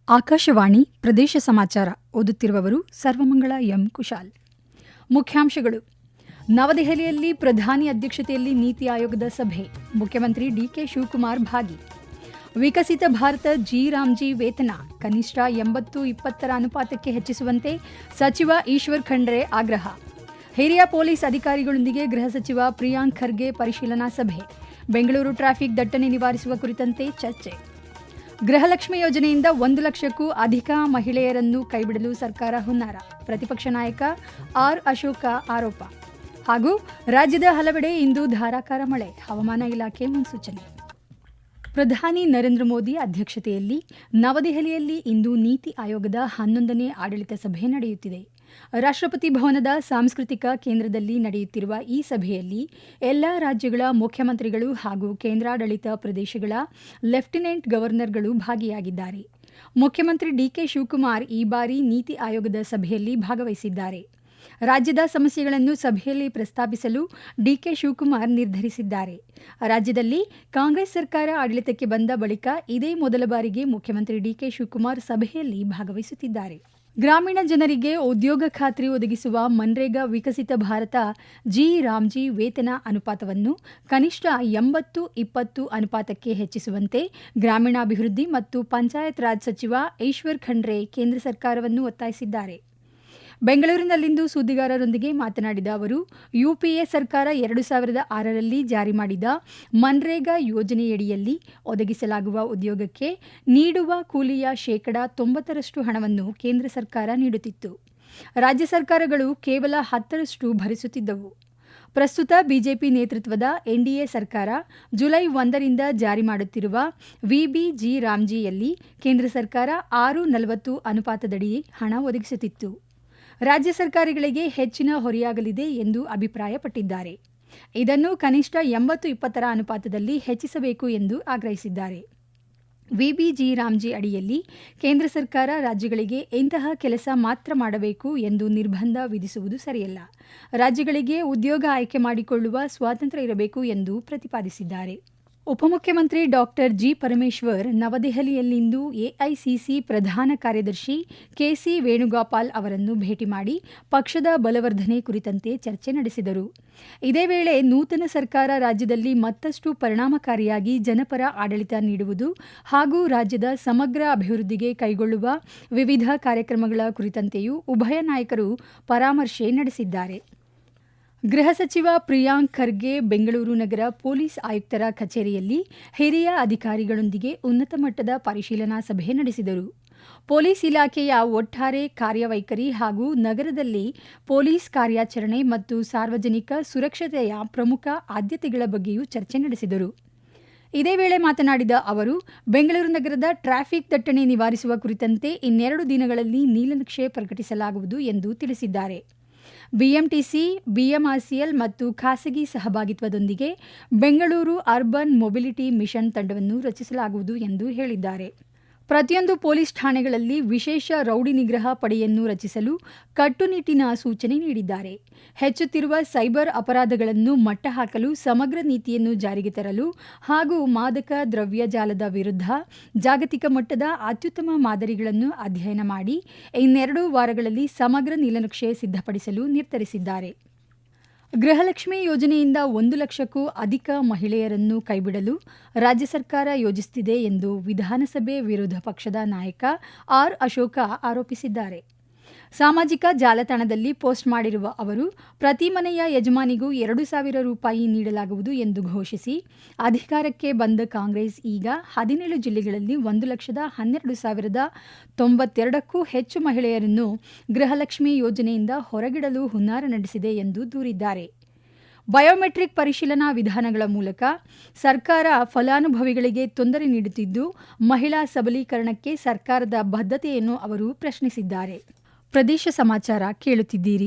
ಆಕಾಶವಾಣಿ ಪ್ರದೇಶ ಸಮಾಚಾರ ಓದುತ್ತಿರುವವರು ಸರ್ವಮಂಗಳ ಎಂ ಕುಶಾಲ್. ಮುಖ್ಯಾಂಶಗಳು. ನವದೆಹಲಿಯಲ್ಲಿ ಪ್ರಧಾನಿ ಅಧ್ಯಕ್ಷತೆಯಲ್ಲಿ ನೀತಿ ಆಯೋಗದ ಸಭೆ, ಮುಖ್ಯಮಂತ್ರಿ ಡಿಕೆ ಶಿವಕುಮಾರ್ ಭಾಗಿ. ವಿಕಸಿತ ಭಾರತ ರಾಮ್ಜಿ ವೇತನ ಕನಿಷ್ಠ 80-20 ಅನುಪಾತಕ್ಕೆ ಹೆಚ್ಚಿಸುವಂತೆ ಸಚಿವ ಈಶ್ವರ್ ಖಂಡ್ರೆ ಆಗ್ರಹ. ಹಿರಿಯ ಪೊಲೀಸ್ ಅಧಿಕಾರಿಗಳೊಂದಿಗೆ ಗೃಹ ಸಚಿವ ಪ್ರಿಯಾಂಕ್ ಖರ್ಗೆ ಪರಿಶೀಲನಾ ಸಭೆ. ಬೆಂಗಳೂರು ಟ್ರಾಫಿಕ್ ದಟ್ಟಣೆ ನಿವಾರಿಸುವ ಕುರಿತಂತೆ ಚರ್ಚೆ. ಗೃಹಲಕ್ಷ್ಮಿ ಯೋಜನೆಯಿಂದ 1 ಲಕ್ಷಕ್ಕೂ ಅಧಿಕ ಮಹಿಳೆಯರನ್ನು ಕೈಬಿಡಲು ಸರ್ಕಾರ ಹುನ್ನಾರ, ಪ್ರತಿಪಕ್ಷ ನಾಯಕ ಆರ್ ಅಶೋಕ ಆರೋಪ. ಹಾಗೂ ರಾಜ್ಯದ ಹಲವೆಡೆ ಇಂದು ಧಾರಾಕಾರ ಮಳೆ, ಹವಾಮಾನ ಇಲಾಖೆ ಮುನ್ಸೂಚನೆ. ಪ್ರಧಾನಿ ನರೇಂದ್ರ ಮೋದಿ ಅಧ್ಯಕ್ಷತೆಯಲ್ಲಿ ನವದೆಹಲಿಯಲ್ಲಿ ಇಂದು ನೀತಿ ಆಯೋಗದ 11ನೇ ಆಡಳಿತ ಸಭೆ ನಡೆಯುತ್ತಿದೆ. ರಾಷ್ಟ್ರಪತಿ ಭವನದ ಸಾಂಸ್ಕೃತಿಕ ಕೇಂದ್ರದಲ್ಲಿ ನಡೆಯುತ್ತಿರುವ ಈ ಸಭೆಯಲ್ಲಿ ಎಲ್ಲ ರಾಜ್ಯಗಳ ಮುಖ್ಯಮಂತ್ರಿಗಳು ಹಾಗೂ ಕೇಂದ್ರಾಡಳಿತ ಪ್ರದೇಶಗಳ ಲೆಫ್ಟಿನೆಂಟ್ ಗವರ್ನರ್ಗಳು ಭಾಗಿಯಾಗಿದ್ದಾರೆ. ಮುಖ್ಯಮಂತ್ರಿ ಡಿಕೆ ಶಿವಕುಮಾರ್ ಈ ಬಾರಿ ನೀತಿ ಆಯೋಗದ ಸಭೆಯಲ್ಲಿ ಭಾಗವಹಿಸಿದ್ದಾರೆ. ರಾಜ್ಯದ ಸಮಸ್ಯೆಗಳನ್ನು ಸಭೆಯಲ್ಲಿ ಪ್ರಸ್ತಾಪಿಸಲು ಡಿಕೆ ಶಿವಕುಮಾರ್ ನಿರ್ಧರಿಸಿದ್ದಾರೆ. ರಾಜ್ಯದಲ್ಲಿ ಕಾಂಗ್ರೆಸ್ ಸರ್ಕಾರ ಆಡಳಿತಕ್ಕೆ ಬಂದ ಬಳಿಕ ಇದೇ ಮೊದಲ ಬಾರಿಗೆ ಮುಖ್ಯಮಂತ್ರಿ ಡಿಕೆ ಶಿವಕುಮಾರ್ ಸಭೆಯಲ್ಲಿ ಭಾಗವಹಿಸುತ್ತಿದ್ದಾರೆ. ಗ್ರಾಮೀಣ ಜನರಿಗೆ ಉದ್ಯೋಗ ಖಾತ್ರಿ ಒದಗಿಸುವ ಮನ್ರೇಗಾ ವಿಕಸಿತ ಭಾರತ ರಾಮ್ಜಿ ವೇತನ ಅನುಪಾತವನ್ನು ಕನಿಷ್ಠ 80-20 ಅನುಪಾತಕ್ಕೆ ಹೆಚ್ಚಿಸುವಂತೆ ಗ್ರಾಮೀಣಾಭಿವೃದ್ಧಿ ಮತ್ತು ಪಂಚಾಯತ್ ರಾಜ್ ಸಚಿವ ಈಶ್ವರ್ ಖಂಡ್ರೆ ಕೇಂದ್ರ ಸರ್ಕಾರವನ್ನು ಒತ್ತಾಯಿಸಿದ್ದಾರೆ. ಬೆಂಗಳೂರಿನಲ್ಲಿಂದು ಸುದ್ದಿಗಾರರೊಂದಿಗೆ ಮಾತನಾಡಿದ ಅವರು, ಯುಪಿಎ ಸರ್ಕಾರ 2006ರಲ್ಲಿ ಜಾರಿ ಮಾಡಿದ ಮನ್ರೇಗಾ ಯೋಜನೆಯಡಿಯಲ್ಲಿ ಒದಗಿಸಲಾಗುವ ಉದ್ಯೋಗಕ್ಕೆ ನೀಡುವ ಕೂಲಿಯ 90% ಹಣವನ್ನು ಕೇಂದ್ರ ಸರ್ಕಾರ ನೀಡುತ್ತಿತ್ತು. ರಾಜ್ಯ ಸರ್ಕಾರಗಳು ಕೇವಲ 10% ಭರಿಸುತ್ತಿದ್ದವು. ಪ್ರಸ್ತುತ ಬಿಜೆಪಿ ನೇತೃತ್ವದ ಎನ್ಡಿಎ ಸರ್ಕಾರ ಜುಲೈ 1ರಿಂದ ಜಾರಿ ಮಾಡುತ್ತಿರುವ ರಾಮ್ಜಿಯಲ್ಲಿ ಕೇಂದ್ರ ಸರ್ಕಾರ 6:40 ಅನುಪಾತದಡಿ ಹಣ ಒದಗಿಸುತ್ತಿತ್ತು. ರಾಜ್ಯ ಸರ್ಕಾರಗಳಿಗೆ ಹೆಚ್ಚಿನ ಹೊರೆಯಾಗಲಿದೆ ಎಂದು ಅಭಿಪ್ರಾಯಪಟ್ಟಿದ್ದಾರೆ. ಇದನ್ನು ಕನಿಷ್ಠ 80-20 ಅನುಪಾತದಲ್ಲಿ ಹೆಚ್ಚಿಸಬೇಕು ಎಂದು ಆಗ್ರಹಿಸಿದ್ದಾರೆ. ರಾಮ್ಜಿ ಅಡಿಯಲ್ಲಿ ಕೇಂದ್ರ ಸರ್ಕಾರ ರಾಜ್ಯಗಳಿಗೆ ಇಂತಹ ಕೆಲಸ ಮಾತ್ರ ಮಾಡಬೇಕು ಎಂದು ನಿರ್ಬಂಧ ವಿಧಿಸುವುದು ಸರಿಯಲ್ಲ. ರಾಜ್ಯಗಳಿಗೆ ಉದ್ಯೋಗ ಆಯ್ಕೆ ಮಾಡಿಕೊಳ್ಳುವ ಸ್ವಾತಂತ್ರ್ಯ ಇರಬೇಕು ಎಂದು ಪ್ರತಿಪಾದಿಸಿದ್ದಾರೆ. ಉಪಮುಖ್ಯಮಂತ್ರಿ ಡಾಕ್ಟರ್ ಜಿ. ಪರಮೇಶ್ವರ್ ನವದೆಹಲಿಯಲ್ಲಿಂದು ಎಐಸಿಸಿ ಪ್ರಧಾನ ಕಾರ್ಯದರ್ಶಿ ಕೆಸಿ ವೇಣುಗೋಪಾಲ್ ಅವರನ್ನು ಭೇಟಿ ಮಾಡಿ ಪಕ್ಷದ ಬಲವರ್ಧನೆ ಕುರಿತಂತೆ ಚರ್ಚೆ ನಡೆಸಿದರು. ಇದೇ ವೇಳೆ ನೂತನ ಸರ್ಕಾರ ರಾಜ್ಯದಲ್ಲಿ ಮತ್ತಷ್ಟು ಪರಿಣಾಮಕಾರಿಯಾಗಿ ಜನಪರ ಆಡಳಿತ ನೀಡುವುದು ಹಾಗೂ ರಾಜ್ಯದ ಸಮಗ್ರ ಅಭಿವೃದ್ಧಿಗೆ ಕೈಗೊಳ್ಳುವ ವಿವಿಧ ಕಾರ್ಯಕ್ರಮಗಳ ಕುರಿತಂತೆಯೂ ಉಭಯ ನಾಯಕರು ಪರಾಮರ್ಶೆ ನಡೆಸಿದ್ದಾರೆ. ಗೃಹ ಸಚಿವ ಪ್ರಿಯಾಂಕ್ ಖರ್ಗೆ ಬೆಂಗಳೂರು ನಗರ ಪೊಲೀಸ್ ಆಯುಕ್ತರ ಕಚೇರಿಯಲ್ಲಿ ಹಿರಿಯ ಅಧಿಕಾರಿಗಳೊಂದಿಗೆ ಉನ್ನತ ಮಟ್ಟದ ಪರಿಶೀಲನಾ ಸಭೆ ನಡೆಸಿದರು. ಪೊಲೀಸ್ ಇಲಾಖೆಯ ಒಟ್ಟಾರೆ ಕಾರ್ಯವೈಖರಿ ಹಾಗೂ ನಗರದಲ್ಲಿ ಪೊಲೀಸ್ ಕಾರ್ಯಾಚರಣೆ ಮತ್ತು ಸಾರ್ವಜನಿಕ ಸುರಕ್ಷತೆಯ ಪ್ರಮುಖ ಆದ್ಯತೆಗಳ ಬಗ್ಗೆಯೂ ಚರ್ಚೆ ನಡೆಸಿದರು. ಇದೇ ವೇಳೆ ಮಾತನಾಡಿದ ಅವರು, ಬೆಂಗಳೂರು ನಗರದ ಟ್ರಾಫಿಕ್ ದಟ್ಟಣೆ ನಿವಾರಿಸುವ ಕುರಿತಂತೆ 2 ದಿನಗಳಲ್ಲಿ ನೀಲನಕ್ಷೆ ಪ್ರಕಟಿಸಲಾಗುವುದು ಎಂದು ತಿಳಿಸಿದ್ದಾರೆ. ಬಿಎಂಟಿಸಿ, ಬಿಎಂಆರ್ಸಿಎಲ್ ಮತ್ತು ಖಾಸಗಿ ಸಹಭಾಗಿತ್ವದೊಂದಿಗೆ ಬೆಂಗಳೂರು ಅರ್ಬನ್ ಮೊಬಿಲಿಟಿ ಮಿಷನ್ ತಂಡವನ್ನು ರಚಿಸಲಾಗುವುದು ಎಂದು ಹೇಳಿದ್ದಾರೆ. ಪ್ರತಿಯೊಂದು ಪೊಲೀಸ್ ಠಾಣೆಗಳಲ್ಲಿ ವಿಶೇಷ ರೌಡಿ ನಿಗ್ರಹ ಪಡೆಯನ್ನು ರಚಿಸಲು ಕಟ್ಟುನಿಟ್ಟಿನ ಸೂಚನೆ ನೀಡಿದ್ದಾರೆ. ಹೆಚ್ಚುತ್ತಿರುವ ಸೈಬರ್ ಅಪರಾಧಗಳನ್ನು ಮಟ್ಟಹಾಕಲು ಸಮಗ್ರ ನೀತಿಯನ್ನು ಜಾರಿಗೆ ತರಲು ಹಾಗೂ ಮಾದಕ ದ್ರವ್ಯ ಜಾಲದ ವಿರುದ್ಧ ಜಾಗತಿಕ ಮಟ್ಟದ ಅತ್ಯುತ್ತಮ ಮಾದರಿಗಳನ್ನು ಅಧ್ಯಯನ ಮಾಡಿ 2 ವಾರಗಳಲ್ಲಿ ಸಮಗ್ರ ನೀಲನಕ್ಷೆ ಸಿದ್ಧಪಡಿಸಲು ನಿರ್ಧರಿಸಿದ್ದಾರೆ. ಗೃಹಲಕ್ಷ್ಮಿ ಯೋಜನೆಯಿಂದ 1 ಲಕ್ಷಕ್ಕೂ ಅಧಿಕ ಮಹಿಳೆಯರನ್ನು ಕೈಬಿಡಲು ರಾಜ್ಯ ಸರ್ಕಾರ ಯೋಜಿಸುತ್ತಿದೆ ಎಂದು ವಿಧಾನಸಭೆ ವಿರೋಧ ಪಕ್ಷದ ನಾಯಕ ಆರ್ ಅಶೋಕ ಆರೋಪಿಸಿದ್ದಾರೆ. ಸಾಮಾಜಿಕ ಜಾಲತಾಣದಲ್ಲಿ ಪೋಸ್ಟ್ ಮಾಡಿರುವ ಅವರು, ಪ್ರತಿ ಮನೆಯ ಯಜಮಾನಿಗೂ 2,000 ರೂಪಾಯಿ ನೀಡಲಾಗುವುದು ಎಂದು ಘೋಷಿಸಿ ಅಧಿಕಾರಕ್ಕೆ ಬಂದ ಕಾಂಗ್ರೆಸ್ ಈಗ 17 ಜಿಲ್ಲೆಗಳಲ್ಲಿ 1,12,092ಕ್ಕೂ ಹೆಚ್ಚು ಮಹಿಳೆಯರನ್ನು ಗೃಹಲಕ್ಷ್ಮಿ ಯೋಜನೆಯಿಂದ ಹೊರಗಿಡಲು ಹುನ್ನಾರ ನಡೆಸಿದೆ ಎಂದು ದೂರಿದ್ದಾರೆ. ಬಯೋಮೆಟ್ರಿಕ್ ಪರಿಶೀಲನಾ ವಿಧಾನಗಳ ಮೂಲಕ ಸರ್ಕಾರ ಫಲಾನುಭವಿಗಳಿಗೆ ತೊಂದರೆ ನೀಡುತ್ತಿದ್ದು, ಮಹಿಳಾ ಸಬಲೀಕರಣಕ್ಕೆ ಸರ್ಕಾರದ ಬದ್ಧತೆಯನ್ನು ಅವರು ಪ್ರಶ್ನಿಸಿದ್ದಾರೆ. ಪ್ರದೇಶ ಸಮಾಚಾರ ಕೇಳುತ್ತಿದ್ದೀರಿ.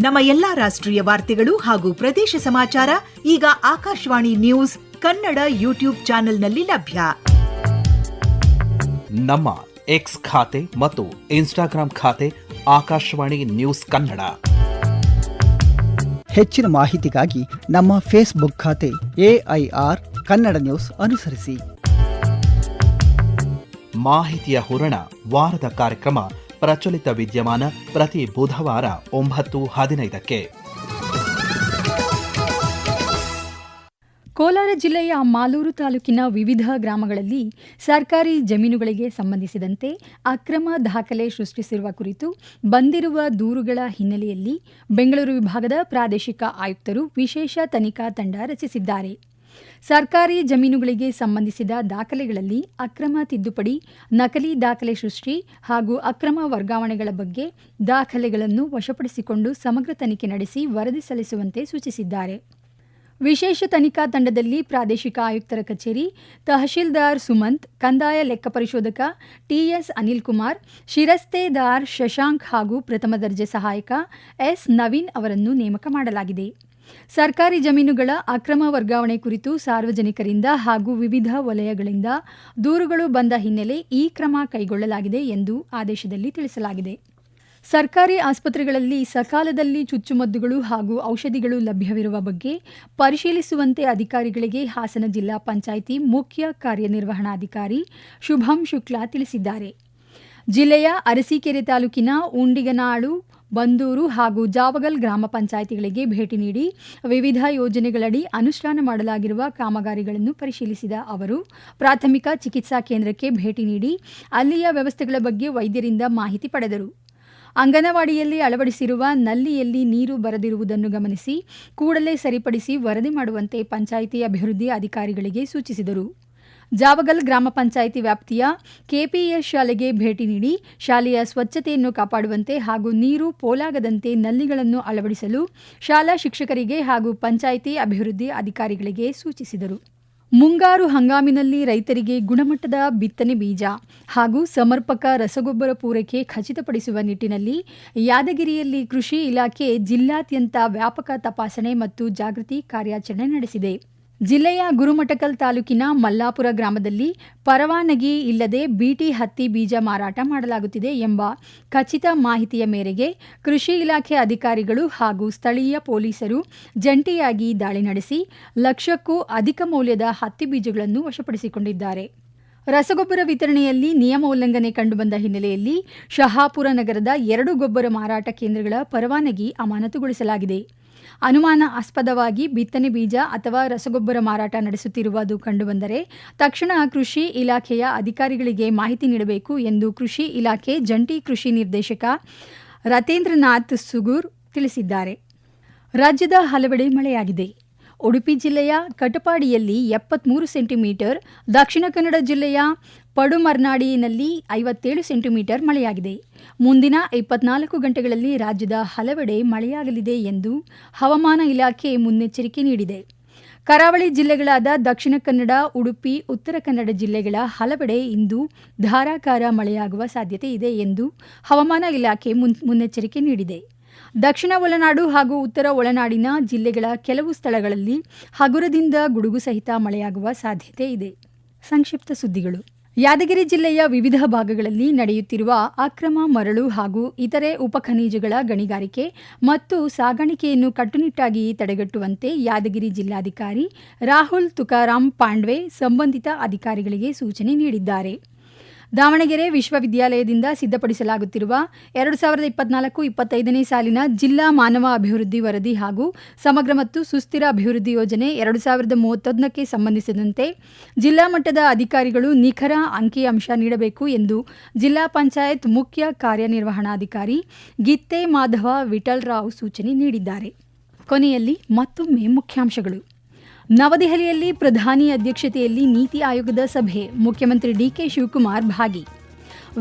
ನಮ್ಮ ಎಲ್ಲಾ ರಾಷ್ಟ್ರೀಯ ವಾರ್ತೆಗಳು ಹಾಗೂ ಪ್ರದೇಶ ಸಮಾಚಾರ ಈಗ ಆಕಾಶವಾಣಿ ನ್ಯೂಸ್ ಕನ್ನಡ ಯೂಟ್ಯೂಬ್ ಚಾನೆಲ್ನಲ್ಲಿ ಲಭ್ಯ. ನಮ್ಮ ಎಕ್ಸ್ ಖಾತೆ ಮತ್ತು ಇನ್ಸ್ಟಾಗ್ರಾಂ ಖಾತೆ ಆಕಾಶವಾಣಿ ನ್ಯೂಸ್ ಕನ್ನಡ. ಹೆಚ್ಚಿನ ಮಾಹಿತಿಗಾಗಿ ನಮ್ಮ ಫೇಸ್ಬುಕ್ ಖಾತೆ AIR ಕನ್ನಡ ನ್ಯೂಸ್ ಅನುಸರಿಸಿ. ಮಾಹಿತಿಯ ಹೂರಣ ವಾರದ ಕಾರ್ಯಕ್ರಮ ಪ್ರಚಲಿತ ವಿದ್ಯಮಾನ ಪ್ರತಿ ಬುಧವಾರ 9:15. ಕೋಲಾರ ಜಿಲ್ಲೆಯ ಮಾಲೂರು ತಾಲೂಕಿನ ವಿವಿಧ ಗ್ರಾಮಗಳಲ್ಲಿ ಸರ್ಕಾರಿ ಜಮೀನುಗಳಿಗೆ ಸಂಬಂಧಿಸಿದಂತೆ ಅಕ್ರಮ ದಾಖಲೆ ಸೃಷ್ಟಿಸಿರುವ ಕುರಿತು ಬಂದಿರುವ ದೂರುಗಳ ಹಿನ್ನೆಲೆಯಲ್ಲಿ ಬೆಂಗಳೂರು ವಿಭಾಗದ ಪ್ರಾದೇಶಿಕ ಆಯುಕ್ತರು ವಿಶೇಷ ತನಿಖಾ ತಂಡ ರಚಿಸಿದ್ದಾರೆ. ಸರ್ಕಾರಿ ಜಮೀನುಗಳಿಗೆ ಸಂಬಂಧಿಸಿದ ದಾಖಲೆಗಳಲ್ಲಿ ಅಕ್ರಮ ತಿದ್ದುಪಡಿ, ನಕಲಿ ದಾಖಲೆ ಸೃಷ್ಟಿ ಹಾಗೂ ಅಕ್ರಮ ವರ್ಗಾವಣೆಗಳ ಬಗ್ಗೆ ದಾಖಲೆಗಳನ್ನು ವಶಪಡಿಸಿಕೊಂಡು ಸಮಗ್ರ ತನಿಖೆ ನಡೆಸಿ ವರದಿ ಸಲ್ಲಿಸುವಂತೆ ಸೂಚಿಸಿದ್ದಾರೆ. ವಿಶೇಷ ತನಿಖಾ ತಂಡದಲ್ಲಿ ಪ್ರಾದೇಶಿಕ ಆಯುಕ್ತರ ಕಚೇರಿ, ತಹಶೀಲ್ದಾರ್ ಸುಮಂತ್, ಕಂದಾಯ ಲೆಕ್ಕ ಪರಿಶೋಧಕ TS ಅನಿಲ್ ಕುಮಾರ್, ಶಿರಸ್ತೇದಾರ್ ಶಶಾಂಕ್ ಹಾಗೂ ಪ್ರಥಮ ದರ್ಜೆ ಸಹಾಯಕ S ನವೀನ್ ಅವರನ್ನು ನೇಮಕ ಮಾಡಲಾಗಿದೆ. ಸರ್ಕಾರಿ ಜಮೀನುಗಳ ಅಕ್ರಮ ವರ್ಗಾವಣೆ ಕುರಿತು ಸಾರ್ವಜನಿಕರಿಂದ ಹಾಗೂ ವಿವಿಧ ವಲಯಗಳಿಂದ ದೂರುಗಳು ಬಂದ ಹಿನ್ನೆಲೆ ಈ ಕ್ರಮ ಕೈಗೊಳ್ಳಲಾಗಿದೆ ಎಂದು ಆದೇಶದಲ್ಲಿ ತಿಳಿಸಲಾಗಿದೆ. ಸರ್ಕಾರಿ ಆಸ್ಪತ್ರೆಗಳಲ್ಲಿ ಸಕಾಲದಲ್ಲಿ ಚುಚ್ಚುಮದ್ದುಗಳು ಹಾಗೂ ಔಷಧಿಗಳು ಲಭ್ಯವಿರುವ ಬಗ್ಗೆ ಪರಿಶೀಲಿಸುವಂತೆ ಅಧಿಕಾರಿಗಳಿಗೆ ಹಾಸನ ಜಿಲ್ಲಾ ಪಂಚಾಯಿತಿ ಮುಖ್ಯ ಕಾರ್ಯನಿರ್ವಹಣಾಧಿಕಾರಿ ಶುಭಂ ಶುಕ್ಲಾ ತಿಳಿಸಿದ್ದಾರೆ. ಜಿಲ್ಲೆಯ ಅರಸೀಕೆರೆ ತಾಲೂಕಿನ ಉಂಡಿಗನಾಳು, ಬಂದೂರು ಹಾಗೂ ಜಾವಗಲ್ ಗ್ರಾಮ ಪಂಚಾಯಿತಿಗಳಿಗೆ ಭೇಟಿ ನೀಡಿ ವಿವಿಧ ಯೋಜನೆಗಳಡಿ ಅನುಷ್ಠಾನ ಮಾಡಲಾಗಿರುವ ಕಾಮಗಾರಿಗಳನ್ನು ಪರಿಶೀಲಿಸಿದ ಅವರು ಪ್ರಾಥಮಿಕ ಚಿಕಿತ್ಸಾ ಕೇಂದ್ರಕ್ಕೆ ಭೇಟಿ ನೀಡಿ ಅಲ್ಲಿಯ ವ್ಯವಸ್ಥೆಗಳ ಬಗ್ಗೆ ವೈದ್ಯರಿಂದ ಮಾಹಿತಿ ಪಡೆದರು. ಅಂಗನವಾಡಿಯಲ್ಲಿ ಅಳವಡಿಸಿರುವ ನಲ್ಲಿಯಲ್ಲಿ ನೀರು ಬರದಿರುವುದನ್ನು ಗಮನಿಸಿ ಕೂಡಲೇ ಸರಿಪಡಿಸಿ ವರದಿ ಮಾಡುವಂತೆ ಪಂಚಾಯಿತಿ ಅಭಿವೃದ್ಧಿ ಅಧಿಕಾರಿಗಳಿಗೆ ಸೂಚಿಸಿದರು. ಜಾವಗಲ್ ಗ್ರಾಮ ಪಂಚಾಯಿತಿ ವ್ಯಾಪ್ತಿಯ KPS ಶಾಲೆಗೆ ಭೇಟಿ ನೀಡಿ ಶಾಲೆಯ ಸ್ವಚ್ಛತೆಯನ್ನು ಕಾಪಾಡುವಂತೆ ಹಾಗೂ ನೀರು ಪೋಲಾಗದಂತೆ ನಲ್ಲಿಗಳನ್ನು ಅಳವಡಿಸಲು ಶಾಲಾ ಶಿಕ್ಷಕರಿಗೆ ಹಾಗೂ ಪಂಚಾಯಿತಿ ಅಭಿವೃದ್ಧಿ ಅಧಿಕಾರಿಗಳಿಗೆ ಸೂಚಿಸಿದರು. ಮುಂಗಾರು ಹಂಗಾಮಿನಲ್ಲಿ ರೈತರಿಗೆ ಗುಣಮಟ್ಟದ ಬಿತ್ತನೆ ಬೀಜ ಹಾಗೂ ಸಮರ್ಪಕ ರಸಗೊಬ್ಬರ ಪೂರೈಕೆ ಖಚಿತಪಡಿಸುವ ನಿಟ್ಟಿನಲ್ಲಿ ಯಾದಗಿರಿಯಲ್ಲಿ ಕೃಷಿ ಇಲಾಖೆ ಜಿಲ್ಲಾದ್ಯಂತ ವ್ಯಾಪಕ ತಪಾಸಣೆ ಮತ್ತು ಜಾಗೃತಿ ಕಾರ್ಯಾಚರಣೆ ನಡೆಸಿದೆ. ಜಿಲ್ಲೆಯ ಗುರುಮಠಕಲ್ ತಾಲೂಕಿನ ಮಲ್ಲಾಪುರ ಗ್ರಾಮದಲ್ಲಿ ಪರವಾನಗಿ ಇಲ್ಲದೆ BT ಹತ್ತಿ ಬೀಜ ಮಾರಾಟ ಮಾಡಲಾಗುತ್ತಿದೆ ಎಂಬ ಖಚಿತ ಮಾಹಿತಿಯ ಮೇರೆಗೆ ಕೃಷಿ ಇಲಾಖೆ ಅಧಿಕಾರಿಗಳು ಹಾಗೂ ಸ್ಥಳೀಯ ಪೊಲೀಸರು ಜಂಟಿಯಾಗಿ ದಾಳಿ ನಡೆಸಿ ಲಕ್ಷಕ್ಕೂ ಅಧಿಕ ಮೌಲ್ಯದ ಹತ್ತಿ ಬೀಜಗಳನ್ನು ವಶಪಡಿಸಿಕೊಂಡಿದ್ದಾರೆ. ರಸಗೊಬ್ಬರ ವಿತರಣೆಯಲ್ಲಿ ನಿಯಮ ಉಲ್ಲಂಘನೆ ಕಂಡುಬಂದ ಹಿನ್ನೆಲೆಯಲ್ಲಿ ಶಹಾಪುರ ನಗರದ 2 ಗೊಬ್ಬರ ಮಾರಾಟ ಕೇಂದ್ರಗಳ ಪರವಾನಗಿ ಅಮಾನತುಗೊಳಿಸಲಾಗಿದೆ. ಅನುಮಾನಾಸ್ಪದವಾಗಿ ಬಿತ್ತನೆ ಬೀಜ ಅಥವಾ ರಸಗೊಬ್ಬರ ಮಾರಾಟ ನಡೆಸುತ್ತಿರುವುದು ಕಂಡುಬಂದರೆ ತಕ್ಷಣ ಕೃಷಿ ಇಲಾಖೆಯ ಅಧಿಕಾರಿಗಳಿಗೆ ಮಾಹಿತಿ ನೀಡಬೇಕು ಎಂದು ಕೃಷಿ ಇಲಾಖೆ ಜಂಟಿ ಕೃಷಿ ನಿರ್ದೇಶಕ ರತೇಂದ್ರನಾಥ್ ಸುಗೂರ್ ತಿಳಿಸಿದ್ದಾರೆ. ರಾಜ್ಯದ ಹಲವೆಡೆ ಮಳೆಯಾಗಿದೆ. ಉಡುಪಿ ಜಿಲ್ಲೆಯ ಕಟಪಾಡಿಯಲ್ಲಿ 73 ಸೆಂಟಿಮೀಟರ್, ದಕ್ಷಿಣ ಕನ್ನಡ ಜಿಲ್ಲೆಯ ಪಡುಮರ್ನಾಡಿನಲ್ಲಿ 57 ಸೆಂಟಿಮೀಟರ್ ಮಳೆಯಾಗಿದೆ. ಮುಂದಿನ 24 ಗಂಟೆಗಳಲ್ಲಿ ರಾಜ್ಯದ ಹಲವೆಡೆ ಮಳೆಯಾಗಲಿದೆ ಎಂದು ಹವಾಮಾನ ಇಲಾಖೆ ಮುನ್ನೆಚ್ಚರಿಕೆ ನೀಡಿದೆ. ಕರಾವಳಿ ಜಿಲ್ಲೆಗಳಾದ ದಕ್ಷಿಣ ಕನ್ನಡ, ಉಡುಪಿ, ಉತ್ತರ ಕನ್ನಡ ಜಿಲ್ಲೆಗಳ ಹಲವೆಡೆ ಇಂದು ಧಾರಾಕಾರ ಮಳೆಯಾಗುವ ಸಾಧ್ಯತೆ ಇದೆ ಎಂದು ಹವಾಮಾನ ಇಲಾಖೆ ಮುನ್ನೆಚ್ಚರಿಕೆ ನೀಡಿದೆ. ದಕ್ಷಿಣ ಒಳನಾಡು ಹಾಗೂ ಉತ್ತರ ಒಳನಾಡಿನ ಜಿಲ್ಲೆಗಳ ಕೆಲವು ಸ್ಥಳಗಳಲ್ಲಿ ಹಗುರದಿಂದ ಗುಡುಗು ಸಹಿತ ಮಳೆಯಾಗುವ ಸಾಧ್ಯತೆ ಇದೆ. ಸಂಕ್ಷಿಪ್ತ ಸುದ್ದಿಗಳು. ಯಾದಗಿರಿ ಜಿಲ್ಲೆಯ ವಿವಿಧ ಭಾಗಗಳಲ್ಲಿ ನಡೆಯುತ್ತಿರುವ ಅಕ್ರಮ ಮರಳು ಹಾಗೂ ಇತರೆ ಉಪಖನಿಜಗಳ ಗಣಿಗಾರಿಕೆ ಮತ್ತು ಸಾಗಾಣಿಕೆಯನ್ನು ಕಟ್ಟುನಿಟ್ಟಾಗಿ ತಡೆಗಟ್ಟುವಂತೆ ಯಾದಗಿರಿ ಜಿಲ್ಲಾಧಿಕಾರಿ ರಾಹುಲ್ ತುಕಾರಾಂ ಪಾಂಡ್ವೆ ಸಂಬಂಧಿತ ಅಧಿಕಾರಿಗಳಿಗೆ ಸೂಚನೆ ನೀಡಿದ್ದಾರೆ. ದಾವಣಗೆರೆ ವಿಶ್ವವಿದ್ಯಾಲಯದಿಂದ ಸಿದ್ಧಪಡಿಸಲಾಗುತ್ತಿರುವ 2024-25ನೇ ಸಾಲಿನ ಜಿಲ್ಲಾ ಮಾನವ ಅಭಿವೃದ್ಧಿ ವರದಿ ಹಾಗೂ ಸಮಗ್ರ ಮತ್ತು ಸುಸ್ಥಿರ ಅಭಿವೃದ್ಧಿ ಯೋಜನೆ 2031ಕ್ಕೆ ಸಂಬಂಧಿಸಿದಂತೆ ಜಿಲ್ಲಾ ಮಟ್ಟದ ಅಧಿಕಾರಿಗಳು ನಿಖರ ಅಂಕಿಅಂಶ ನೀಡಬೇಕು ಎಂದು ಜಿಲ್ಲಾ ಪಂಚಾಯತ್ ಮುಖ್ಯ ಕಾರ್ಯನಿರ್ವಹಣಾಧಿಕಾರಿ ಗಿತ್ತೆ ಮಾಧವ ವಿಠಲರಾವ್ ಸೂಚನೆ ನೀಡಿದ್ದಾರೆ. ಕೊನೆಯಲ್ಲಿ ಮತ್ತೊಮ್ಮೆ ಮುಖ್ಯಾಂಶಗಳು. ನವದೆಹಲಿಯಲ್ಲಿ ಪ್ರಧಾನಿ ಅಧ್ಯಕ್ಷತೆಯಲ್ಲಿ ನೀತಿ ಆಯೋಗದ ಸಭೆ, ಮುಖ್ಯಮಂತ್ರಿ DK ಶಿವಕುಮಾರ್ ಭಾಗಿ.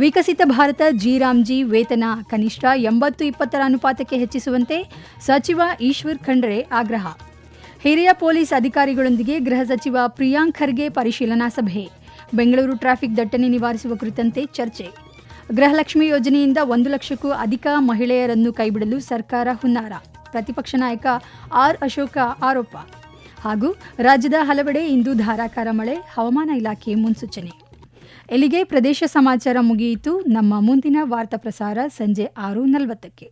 ವಿಕಸಿತ ಭಾರತ ಜಿ ವೇತನ ಕನಿಷ್ಠ 80-20 ಅನುಪಾತಕ್ಕೆ ಹೆಚ್ಚಿಸುವಂತೆ ಸಚಿವ ಈಶ್ವರ್ ಖಂಡ್ರೆ ಆಗ್ರಹ. ಹಿರಿಯ ಪೊಲೀಸ್ ಅಧಿಕಾರಿಗಳೊಂದಿಗೆ ಗೃಹ ಸಚಿವ ಪ್ರಿಯಾಂಕ್ ಖರ್ಗೆ ಪರಿಶೀಲನಾ ಸಭೆ. ಬೆಂಗಳೂರು ಟ್ರಾಫಿಕ್ ದಟ್ಟಣೆ ನಿವಾರಿಸುವ ಕುರಿತಂತೆ ಚರ್ಚೆ. ಗೃಹಲಕ್ಷ್ಮಿ ಯೋಜನೆಯಿಂದ 1 ಲಕ್ಷಕ್ಕೂ ಅಧಿಕ ಮಹಿಳೆಯರನ್ನು ಕೈಬಿಡಲು ಸರ್ಕಾರ ಹುನ್ನಾರ. ಪ್ರತಿಪಕ್ಷ ನಾಯಕ R ಅಶೋಕ ಆರೋಪ. ಹಾಗೂ ರಾಜ್ಯದ ಹಲವೆಡೆ ಇಂದು ಧಾರಾಕಾರ ಮಳೆ, ಹವಾಮಾನ ಇಲಾಖೆ ಮುನ್ಸೂಚನೆ. ಇಲ್ಲಿಗೆ ಪ್ರದೇಶ ಸಮಾಚಾರ ಮುಗಿಯಿತು. ನಮ್ಮ ಮುಂದಿನ ವಾರ್ತಾ ಪ್ರಸಾರ ಸಂಜೆ 6:40.